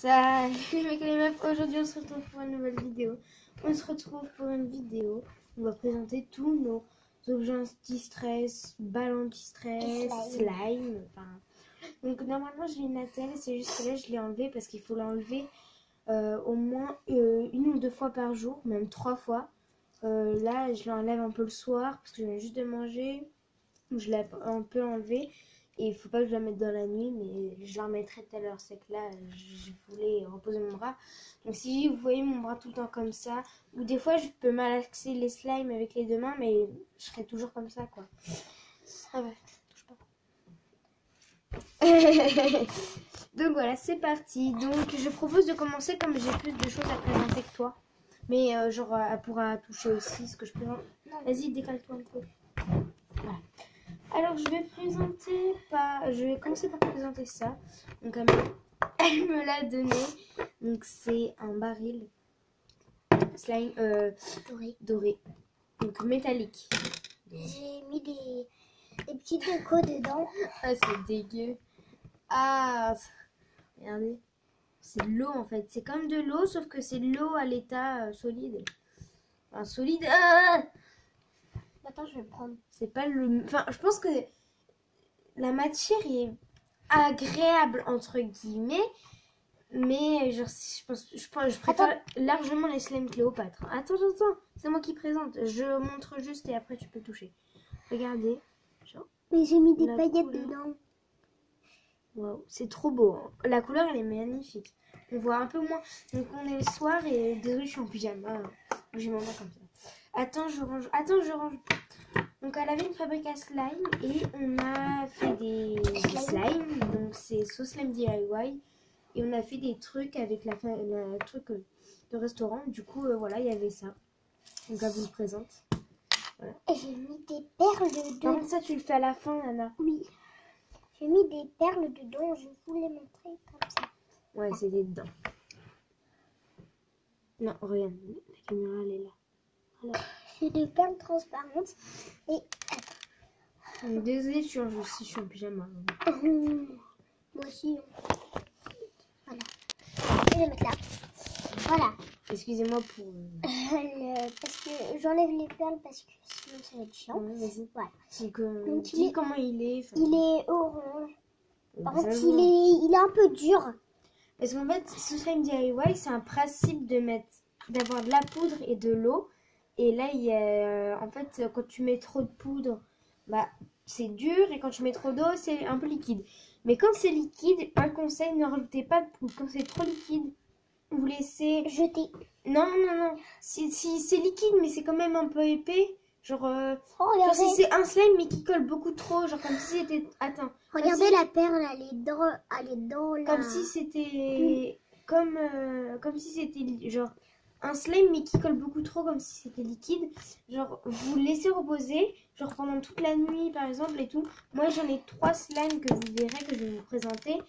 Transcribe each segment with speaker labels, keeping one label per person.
Speaker 1: Salut les mecs et les meufs, aujourd'hui on se retrouve pour une nouvelle vidéo. On se retrouve pour une vidéo, on va présenter tous nos objets anti-stress, ballons anti-stress, slime. Enfin... Donc normalement j'ai une attelle, c'est juste que là je l'ai enlevé parce qu'il faut l'enlever au moins 1 ou 2 fois par jour, même 3 fois. Là je l'enlève un peu le soir parce que je viens juste de manger, je l'ai un peu enlevé. Et il faut pas que je la mette dans la nuit, mais je la remettrai tout à l'heure. C'est que là, je voulais reposer mon bras. Donc si vous voyez mon bras tout le temps comme ça, ou des fois je peux malaxer les slimes avec les 2 mains, mais je serai toujours comme ça, quoi. Ah ouais, touche pas. Donc voilà, c'est parti. Donc je propose de commencer comme j'ai plus de choses à présenter que toi. Mais genre, elle pourra toucher aussi ce que je présente. Vas-y, décale-toi un peu. Voilà. Alors je vais commencer par présenter ça. Donc elle me l'a donné. Donc c'est un baril slime doré. Donc métallique.
Speaker 2: J'ai mis des petits cocos dedans.
Speaker 1: Ah c'est dégueu. Ah regardez. C'est de l'eau en fait. C'est comme de l'eau sauf que c'est de l'eau à l'état solide. Enfin solide. Ah
Speaker 2: Attends, je vais le prendre.
Speaker 1: C'est pas le... Enfin je pense que la matière est agréable entre guillemets, mais genre je préfère largement les slimes Cléopâtre. Attends, c'est moi qui présente. Je montre juste et après tu peux toucher. Regardez. Genre,
Speaker 2: mais j'ai mis des paillettes dedans.
Speaker 1: Waouh, c'est trop beau. Hein. La couleur elle est magnifique. On voit un peu moins. Donc on est le soir et désolé je suis en pyjama. J'ai mon main comme ça. Attends, je range. Donc elle avait une fabrique à slime et on a fait des slimes, donc c'est Sauce Slime DIY et on a fait des trucs avec la truc de restaurant. Du coup voilà, il y avait ça. Donc elle vous le présente. Voilà.
Speaker 2: Et j'ai mis des perles dedans.
Speaker 1: Par contre ça tu le fais à la fin, Anna.
Speaker 2: Oui. J'ai mis des perles dedans, je vous les montrer comme ça.
Speaker 1: Ouais, c'était dedans. Non, regarde, la caméra elle est là. Voilà.
Speaker 2: J'ai des perles transparentes et
Speaker 1: désolée, je suis en pyjama.
Speaker 2: moi aussi. Voilà. Je vais les mettre là. Voilà.
Speaker 1: Excusez-moi pour...
Speaker 2: parce que j'enlève les perles parce que sinon ça va être chiant.
Speaker 1: Ouais, vas-y.
Speaker 2: Voilà.
Speaker 1: Donc dis comment il est.
Speaker 2: Il est orange. Par contre,
Speaker 1: ça
Speaker 2: il est un peu dur.
Speaker 1: Parce qu'en fait, ce slime DIY, c'est un principe d'avoir de la poudre et de l'eau. Et là, il y a, en fait, quand tu mets trop de poudre, bah, c'est dur. Et quand tu mets trop d'eau, c'est un peu liquide. Mais quand c'est liquide, un conseil, ne rajoutez pas de poudre. Quand c'est trop liquide, vous laissez...
Speaker 2: Jeter.
Speaker 1: Non. Si c'est liquide, mais c'est quand même un peu épais. Genre,
Speaker 2: regardez.
Speaker 1: genre si c'est un slime, mais qui colle beaucoup trop. Genre comme si c'était... Attends.
Speaker 2: Regardez la perle, elle est dans la...
Speaker 1: Comme si c'était... Comme si c'était genre... un slime mais qui colle beaucoup trop comme si c'était liquide. Genre vous laissez reposer genre pendant toute la nuit par exemple et tout. Moi j'en ai 3 slimes que vous verrez que je vais vous présenter.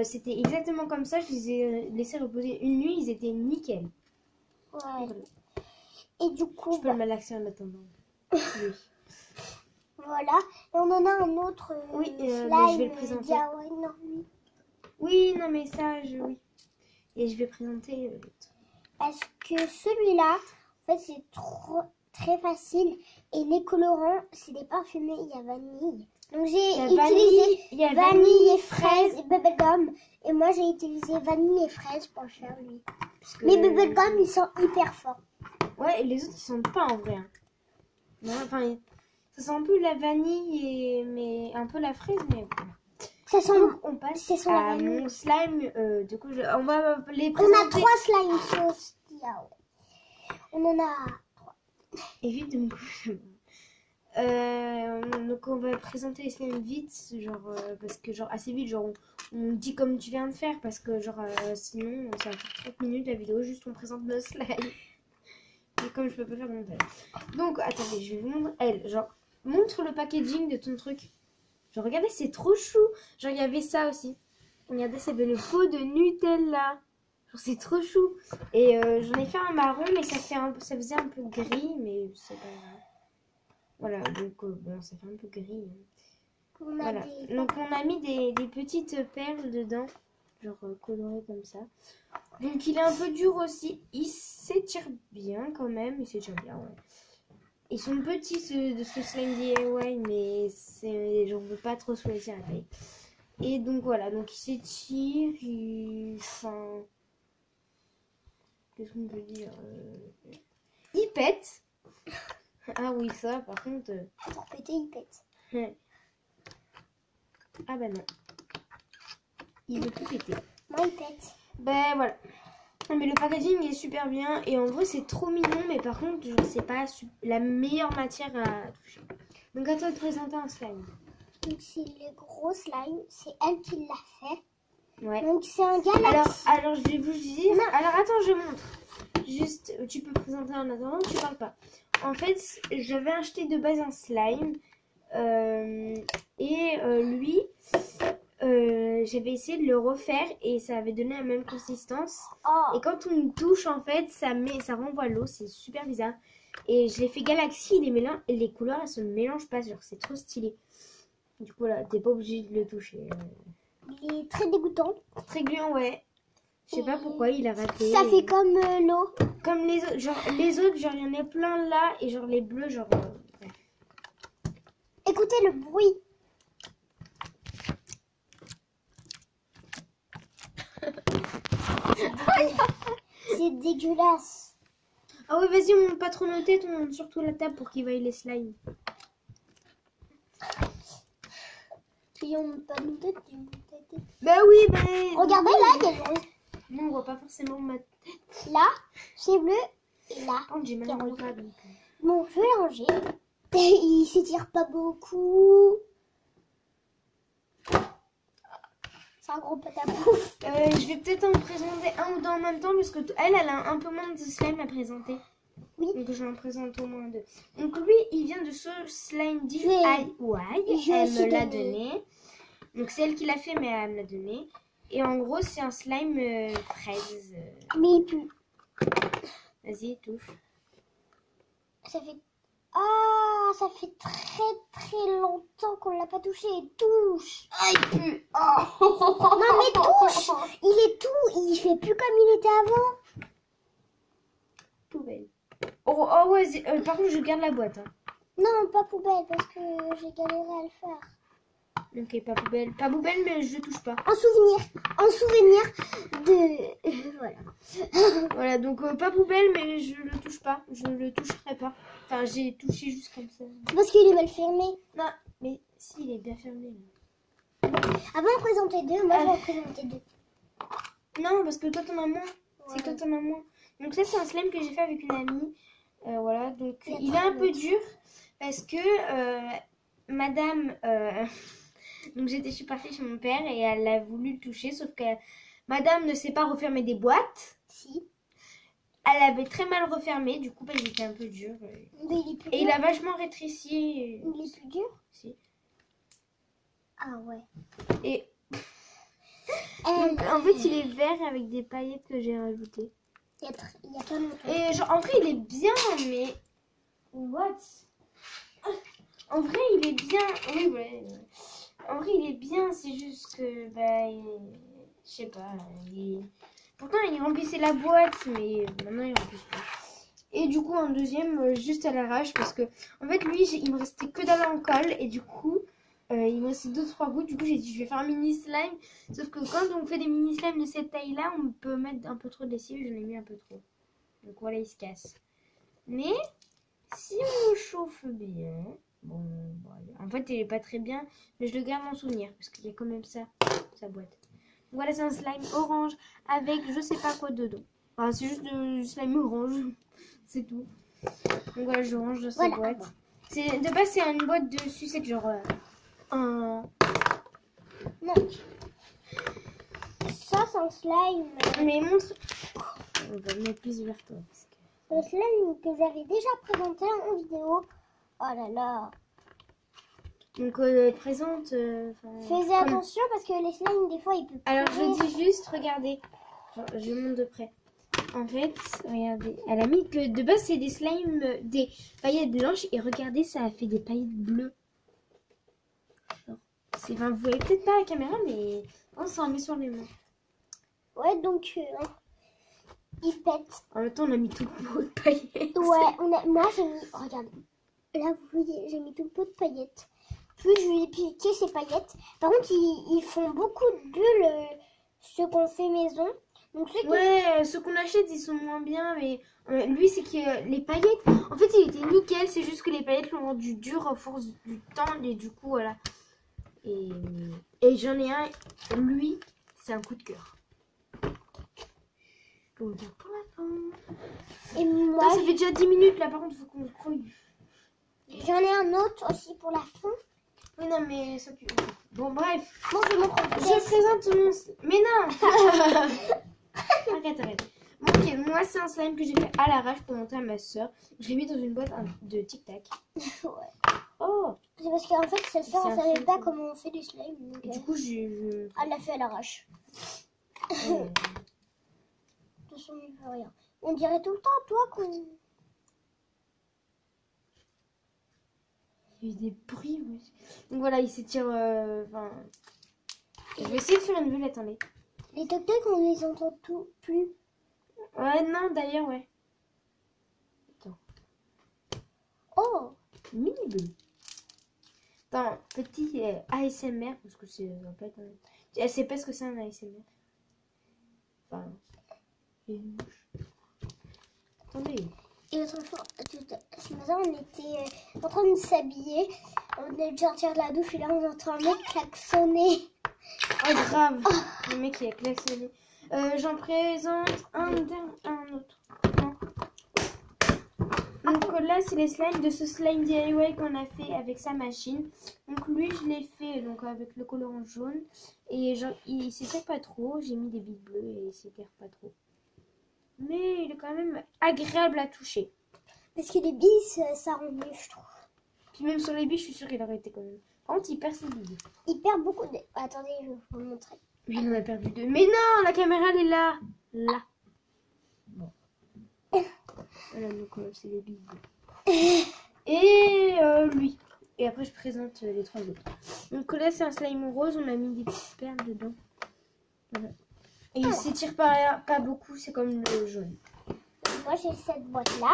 Speaker 1: C'était exactement comme ça. Je les ai laissés reposer une nuit. Ils étaient nickel.
Speaker 2: Ouais. Et du coup...
Speaker 1: Je peux le malaxer en attendant. Oui.
Speaker 2: Voilà. Et on en a un autre
Speaker 1: oui,
Speaker 2: slime.
Speaker 1: mais je vais le présenter. Oui, non mais ça, oui. Et je vais présenter l'autre.
Speaker 2: Parce que celui-là, en fait, c'est très facile. Et les colorants, c'est des parfumés. Il y a vanille. Donc j'ai utilisé vanille et fraise et bubblegum. Et moi, j'ai utilisé vanille et fraise pour le faire lui. Mais bubblegum, ils sont hyper forts.
Speaker 1: Ouais, et les autres, ils sentent pas en vrai. Hein. Non, enfin, ça sent un peu la vanille mais un peu la fraise, mais bon.
Speaker 2: Ça sent...
Speaker 1: Donc, on passe à mon slime. Du coup, on va les présenter.
Speaker 2: On a 3 slime sauce. On en a 3.
Speaker 1: Et vite de mon coup. Donc on va présenter les slimes vite, genre parce que genre assez vite, genre on dit comme tu viens de faire parce que genre sinon ça va faire 30 minutes la vidéo, juste on présente nos slimes. Et comme je peux pas faire de montage. Donc attendez, je vais vous montrer genre montre le packaging de ton truc. Genre regardez, c'est trop chou. Genre il y avait ça aussi. Regardez, c'est le pot de Nutella. Genre c'est trop chou. Et j'en ai fait un marron mais ça faisait un peu gris mais c'est pas grave. Voilà, donc bon, ça fait un peu gris. Hein. Voilà. Donc on a mis des petites perles dedans. genre coloré comme ça. Donc il est un peu dur aussi. Il s'étire bien quand même. Il s'étire bien, ouais. Ils sont petits ce slime DIY, mais j'en veux pas trop choisir la taille. Et donc voilà, donc il s'étire, enfin... Qu'est-ce qu'on peut dire il pète. Ah oui, ça par contre...
Speaker 2: Pour péter, il pète.
Speaker 1: Ouais. Ah bah non. Il veut tout péter.
Speaker 2: Moi, il pète.
Speaker 1: Ben voilà. Mais le packaging est super bien et en vrai c'est trop mignon, mais par contre je sais pas la meilleure matière à toucher. Donc à toi de présenter un slime.
Speaker 2: Donc c'est le gros slime, c'est elle qui l'a fait.
Speaker 1: Ouais.
Speaker 2: Donc c'est un galaxy.
Speaker 1: Alors je vais vous dire. Non. Alors attends, je montre. Juste, tu peux présenter en attendant, tu parles pas. En fait, j'avais acheté de base un slime lui. J'avais essayé de le refaire et ça avait donné la même consistance.
Speaker 2: Oh.
Speaker 1: Et quand on touche, en fait, ça renvoie l'eau. C'est super bizarre. Et je l'ai fait Galaxy. Les couleurs, elles se mélangent pas. Genre, c'est trop stylé. Du coup, là, t'es pas obligé de le toucher.
Speaker 2: Il est très dégoûtant.
Speaker 1: Très gluant, ouais. Je sais pas pourquoi il a raté.
Speaker 2: Ça fait comme l'eau.
Speaker 1: Comme les autres. Genre, il y en a plein là. Et genre, les bleus, genre... ouais.
Speaker 2: Écoutez le bruit. C'est dégueulasse.
Speaker 1: Ah oui, vas-y, on monte pas trop nos têtes, on monte surtout la table pour qu'il vaille les slimes.
Speaker 2: Si on monte pas nos têtes, on monte ta tête.
Speaker 1: Bah oui, bah...
Speaker 2: Regardez là, il y a le...
Speaker 1: Non, on voit pas forcément ma tête.
Speaker 2: Là, c'est bleu. Et là.
Speaker 1: Par contre, j'ai mal au bras, donc...
Speaker 2: Bon, je vais le ranger. Il s'étire pas beaucoup. C'est un gros patapouf.
Speaker 1: Je vais peut-être en présenter un ou deux en même temps parce que elle a un peu moins de slime à présenter.
Speaker 2: Oui.
Speaker 1: Donc je vais en présenter au moins deux. Donc lui, il vient de ce slime DIY. Elle me l'a donné. Donc c'est elle qui l'a fait, mais elle me l'a donné. Et en gros, c'est un slime fraise.
Speaker 2: Mais il pue.
Speaker 1: Vas-y, touche.
Speaker 2: Ça fait... Ah, ça fait très longtemps qu'on l'a pas touché. Touche.
Speaker 1: Ah, il pue. Oh.
Speaker 2: Non mais touche. Il est tout. Il fait plus comme il était avant.
Speaker 1: Poubelle. Oh ouais, par contre, je garde la boîte. Hein.
Speaker 2: Non, pas poubelle parce que j'ai galéré à le faire.
Speaker 1: Ok, pas poubelle. Pas poubelle, mais je touche pas.
Speaker 2: En souvenir de... voilà.
Speaker 1: Voilà, donc pas poubelle, mais je le touche pas. Je le toucherai pas. Enfin, j'ai touché juste comme ça.
Speaker 2: C'est parce qu'il est mal fermé.
Speaker 1: Non, mais si, il est bien fermé.
Speaker 2: Avant de présenter deux, moi je vais en présenter deux.
Speaker 1: Non, parce que toi t'en as moins.
Speaker 2: Ouais.
Speaker 1: C'est que toi t'en as moins. Donc ça, c'est un slime que j'ai fait avec une amie. Voilà, donc il est
Speaker 2: trop
Speaker 1: un peu dur parce que madame... donc je suis partie chez mon père et elle a voulu le toucher, sauf que madame ne sait pas refermer des boîtes.
Speaker 2: Si.
Speaker 1: Elle avait très mal refermé, du coup bah, il était un peu dur.
Speaker 2: Mais il est plus
Speaker 1: Et
Speaker 2: dur.
Speaker 1: il a vachement rétréci.
Speaker 2: Il est plus dur.
Speaker 1: Si.
Speaker 2: Ah ouais.
Speaker 1: Et donc, en fait il est vert avec des paillettes que j'ai rajoutées.
Speaker 2: Il y a pas longtemps.
Speaker 1: Et genre en vrai il est bien, mais... What? En vrai il est bien. Oui, ouais. En vrai il est bien, c'est juste que... Bah, je sais pas. Pourtant il remplissait la boîte, mais maintenant il remplisse pas. Et du coup en deuxième, juste à l'arrache, parce que... En fait lui, il me restait que dalle en colle, et du coup... il me restait 2-3 gouttes, du coup j'ai dit je vais faire un mini slime. Sauf que quand on fait des mini slimes de cette taille là, on peut mettre un peu trop de lessive, j'en ai mis un peu trop. Donc voilà, il se casse. Mais si on le chauffe bien, bon voilà. En fait il est pas très bien, mais je le garde en souvenir, parce qu'il y a quand même ça, sa boîte. Donc voilà, c'est un slime orange avec je sais pas quoi dedans. Enfin, c'est juste du slime orange, c'est tout. Donc voilà, je range dans cette boîte. De base c'est une boîte de sucette genre...
Speaker 2: Non. Ça, c'est un slime.
Speaker 1: Mais montre. On va mettre plus vers toi. Parce que...
Speaker 2: Le slime que j'avais déjà présenté en vidéo. Oh là là.
Speaker 1: Donc, présente.
Speaker 2: Faites attention parce que les slimes, des fois, ils peuvent.
Speaker 1: Alors, je dis juste, regardez. Je montre de près. En fait, regardez. Elle a mis que de base, c'est des slimes, des paillettes blanches. Et regardez, ça a fait des paillettes bleues. Enfin, vous voyez peut-être pas la caméra, mais on s'en met sur les mains.
Speaker 2: Ouais, donc il pète.
Speaker 1: En même temps, on a mis tout le pot de paillettes.
Speaker 2: Ouais, moi j'ai mis, regarde, là vous voyez, j'ai mis tout le pot de paillettes. Puis je lui ai piqué ces paillettes. Par contre, ils font beaucoup de bulles, ceux qu'on fait maison. Donc
Speaker 1: ceux qu'on achète, ils sont moins bien, mais lui, c'est que les paillettes, en fait, il était nickel, c'est juste que les paillettes l'ont rendu dur à force du temps, et du coup, voilà. Et j'en ai un, lui, c'est un coup de cœur. On le garde pour la fin.
Speaker 2: Et moi,
Speaker 1: attends, ça fait déjà 10 minutes, là, par contre, il faut qu'on se grouille.
Speaker 2: J'en ai un autre aussi pour la fin.
Speaker 1: Oui, non, mais ça tu... Bon, bref.
Speaker 2: Bon, je
Speaker 1: présente mon... Mais non. Arrête. Bon, ok, moi, c'est un slime que j'ai fait à l'arrache pour montrer à ma soeur. Je l'ai mis dans une boîte de tic-tac.
Speaker 2: Ouais.
Speaker 1: Oh.
Speaker 2: C'est parce qu'en fait, sa soeur, elle savait pas comment on fait du slime. Donc,
Speaker 1: du coup,
Speaker 2: elle l'a fait à l'arrache. De toute façon, il ne fait rien. On dirait tout le temps, toi, qu'on...
Speaker 1: Il y a eu des bruits, oui. Donc voilà, il s'étire... Je vais essayer de faire une bulle, attendez.
Speaker 2: Les toc-toc, on les entend plus.
Speaker 1: Ouais, non, d'ailleurs, ouais. Attends.
Speaker 2: Oh,
Speaker 1: mini bulle. Attends, petit ASMR, parce que c'est... Elle sait pas ce que c'est un ASMR. Enfin... Il y a une mouche. Attendez.
Speaker 2: et l'autre fois, ce matin, on était en train de s'habiller. On est déjà sortir de la douche et là, on entend un mec klaxonner.
Speaker 1: Oh, grave. Le mec, il a klaxonné. J'en présente un autre. Non. Donc là, c'est les slimes de ce slime DIY qu'on a fait avec sa machine. Donc lui, je l'ai fait donc avec le colorant jaune. Et genre, il s'étire pas trop. J'ai mis des billes bleues et il s'étire pas trop. Mais il est quand même agréable à toucher.
Speaker 2: Parce que les billes, ça rend mieux, je trouve.
Speaker 1: Puis même sur les billes, je suis sûre qu'il aurait été quand même. Par contre, il perd ses billes.
Speaker 2: Il perd beaucoup de... Attendez, je vais vous le montrer.
Speaker 1: Mais il en a perdu deux. Mais non, la caméra, elle est là. Là. Bon. Voilà, donc c'est les billes. Et lui. Et après, je présente les trois autres. Donc là, c'est un slime rose. On a mis des petites perles dedans. Voilà. Et il s'étire pas beaucoup. C'est comme le jaune.
Speaker 2: Moi, j'ai cette boîte-là.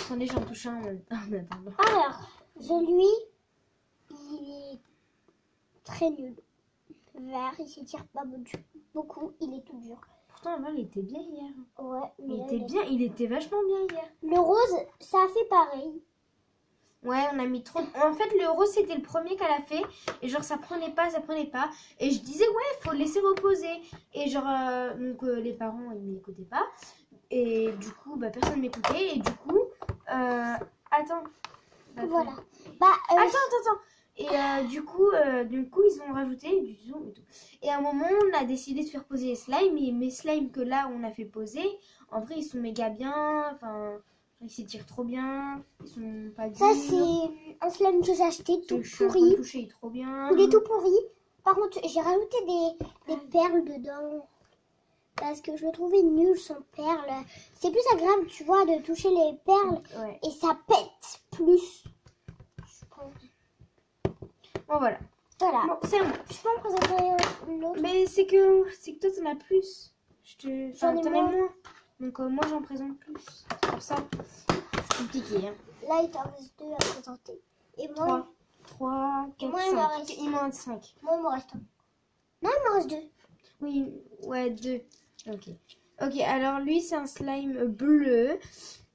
Speaker 1: Attendez, j'en touche un en attendant.
Speaker 2: Alors, celui, il est très nul. Vert, il s'étire pas beaucoup. Il est tout dur.
Speaker 1: Pourtant, avant, il était bien hier.
Speaker 2: Ouais, mais
Speaker 1: Il était vachement bien hier.
Speaker 2: Le rose, ça a fait pareil.
Speaker 1: Ouais, on a mis trop... En fait, le rose, c'était le premier qu'elle a fait. Et genre, ça prenait pas. Et je disais, ouais, faut le laisser reposer. Et genre, les parents, ils m'écoutaient pas. Et du coup, personne m'écoutait. Et du coup, attends.
Speaker 2: Voilà.
Speaker 1: Attends. Et du coup, ils ont rajouté du zoom et tout. Et à un moment, on a décidé de faire poser les slimes. Et mes slimes que là, on a fait poser, en vrai, ils sont méga bien. Enfin... Ils s'étirent trop bien, ils sont pas durs.
Speaker 2: Ça, c'est un slime que j'ai acheté tout pourri.
Speaker 1: Il est trop bien.
Speaker 2: Il est tout pourri. Par contre, j'ai rajouté des perles dedans. Parce que je le trouvais nul sans perles. C'est plus agréable, tu vois, de toucher les perles.
Speaker 1: Ouais.
Speaker 2: Et ça pète plus. Je pense.
Speaker 1: Bon, voilà.
Speaker 2: Voilà.
Speaker 1: Bon, c'est bon.
Speaker 2: Je peux en présenter l'autre.
Speaker 1: Mais c'est que toi, t'en as plus.
Speaker 2: J'en ai moins.
Speaker 1: Donc moi j'en présente plus. C'est pour ça, c'est compliqué. Hein.
Speaker 2: Là il t'en reste 2 à présenter. Et moi
Speaker 1: 3, 4,
Speaker 2: moi,
Speaker 1: 5. Il m'en reste 5.
Speaker 2: Moi il m'en reste 1. Non, il m'en reste 2.
Speaker 1: Oui, ouais, 2. Ok, alors lui c'est un slime bleu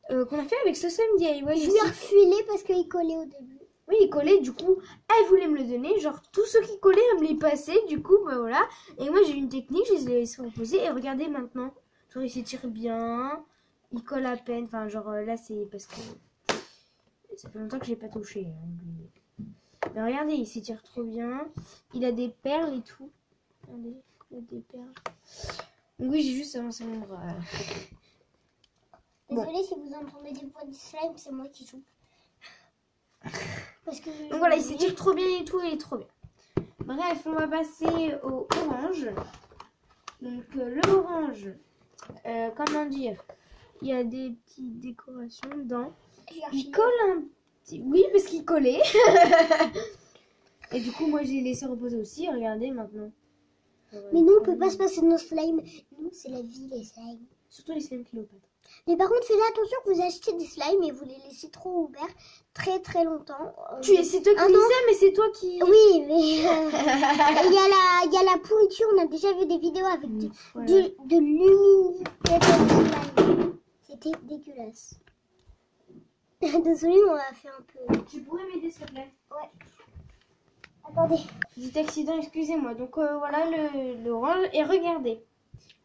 Speaker 1: qu'on a fait avec ce slime DIY.
Speaker 2: Je lui ai refilé parce qu'il collait au début.
Speaker 1: Oui, il collait, du coup, elle voulait me le donner. Genre, tous ceux qui collaient, elle me les passait. Du coup, voilà. Et moi, j'ai une technique, je les ai laissés reposer. Et regardez maintenant. Genre, il s'étire bien. Il colle à peine. Enfin, genre, là, c'est parce que ça fait longtemps que j'ai pas touché. Hein. Mais regardez, il s'étire trop bien. Il a des perles et tout. Regardez, il a des perles. Donc, oui, j'ai juste avancé mon bras.
Speaker 2: Désolée si vous entendez des voix de slime, c'est moi qui joue. Parce que
Speaker 1: donc voilà, il s'étire trop bien et tout, il est trop bien. Bref, on va passer au orange. Donc le orange, comment dire, il y a des petites décorations dedans. Il colle un petit... Oui, parce qu'il collait. Et du coup, moi, j'ai laissé reposer aussi. Regardez maintenant.
Speaker 2: Mais nous, on peut pas se passer de nos slimes. Nous, c'est la vie, les slimes.
Speaker 1: Surtout les slimes Cléopâtre.
Speaker 2: Mais par contre, faites attention que vous achetez des slimes et vous les laissez trop ouverts très très longtemps.
Speaker 1: C'est toi qui dis ça, mais c'est toi qui...
Speaker 2: Oui, mais il y a la pourriture. On a déjà vu des vidéos avec de l'humidité dans le slime. C'était dégueulasse. Désolée, on a fait un peu...
Speaker 1: Tu pourrais m'aider, s'il te plaît?
Speaker 2: Ouais. Attendez.
Speaker 1: Petit accident, excusez-moi. Donc voilà le orange. Et regardez.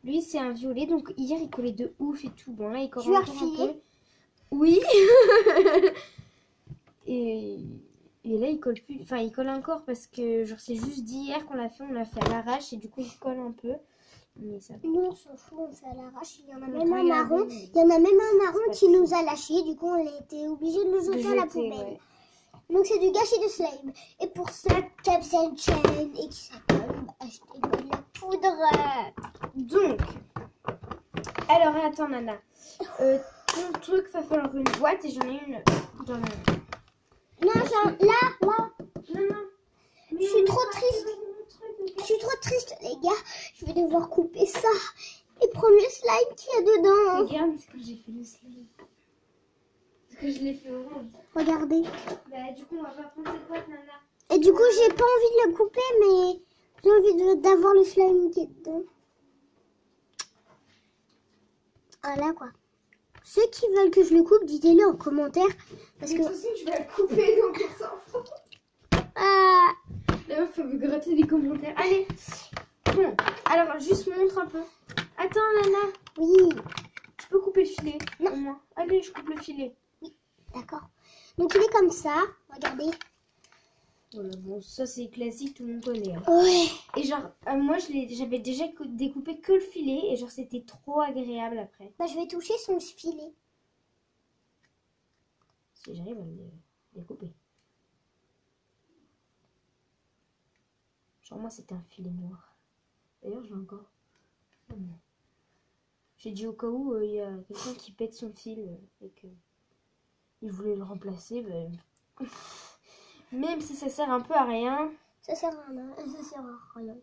Speaker 1: Lui, c'est un violet. Donc hier, il collait de ouf et tout. Bon, là, il colle encore un peu. Oui. et là, il colle plus. Enfin, il colle encore parce que genre c'est juste d'hier qu'on l'a fait. On l'a fait à l'arrache et du coup, il colle un peu. Mais ça...
Speaker 2: Nous, on s'en fout, on fait à l'arrache. Il y en a même un marron. Il y en a même un marron qui nous a lâché. Du coup, on a été obligé de le jeter à la poubelle. Ouais. Donc, c'est du gâchis de slime. Et pour ça, Caps and Chain et qui s'appelle, on va acheter de la poudre.
Speaker 1: Donc, alors attends, Nana. Ton truc va falloir une boîte et j'en ai une dans le...
Speaker 2: Non, là.
Speaker 1: Non.
Speaker 2: Je suis trop triste. Je suis trop triste, les gars. Je vais devoir couper ça et prendre le slime qu'il y a dedans.
Speaker 1: Regarde ce que j'ai fait le slime. Parce que je l'ai fait orange.
Speaker 2: Regardez.
Speaker 1: Bah, du coup, on va pas prendre cette boîte, Nana.
Speaker 2: Et du coup, j'ai pas envie de le couper, mais j'ai envie d'avoir le slime qui est dedans. Voilà quoi. Ceux qui veulent que je le coupe, dites-le en commentaire. Parce que
Speaker 1: je vais le couper, donc on s'en fout.
Speaker 2: Ah.
Speaker 1: La meuf, elle veut gratter les commentaires. Allez. Bon, alors juste montre un peu. Attends, Nana.
Speaker 2: Oui.
Speaker 1: Tu peux couper le filet?
Speaker 2: Non.
Speaker 1: Au moins. Allez, je coupe le filet.
Speaker 2: Oui, d'accord. Donc il est comme ça. Regardez.
Speaker 1: Voilà, bon, ça c'est classique, tout le monde connaît. Hein.
Speaker 2: Ouais.
Speaker 1: Et genre, moi j'avais déjà découpé que le filet et genre c'était trop agréable après.
Speaker 2: Bah, je vais toucher son filet.
Speaker 1: Si j'arrive à le découper. Genre moi c'était un filet noir. D'ailleurs je l'ai encore. Oh, j'ai dit au cas où il y a quelqu'un qui pète son fil et que il voulait le remplacer. Bah... Même si ça sert un peu à rien.
Speaker 2: Ça sert à rien. Ça sert à rien.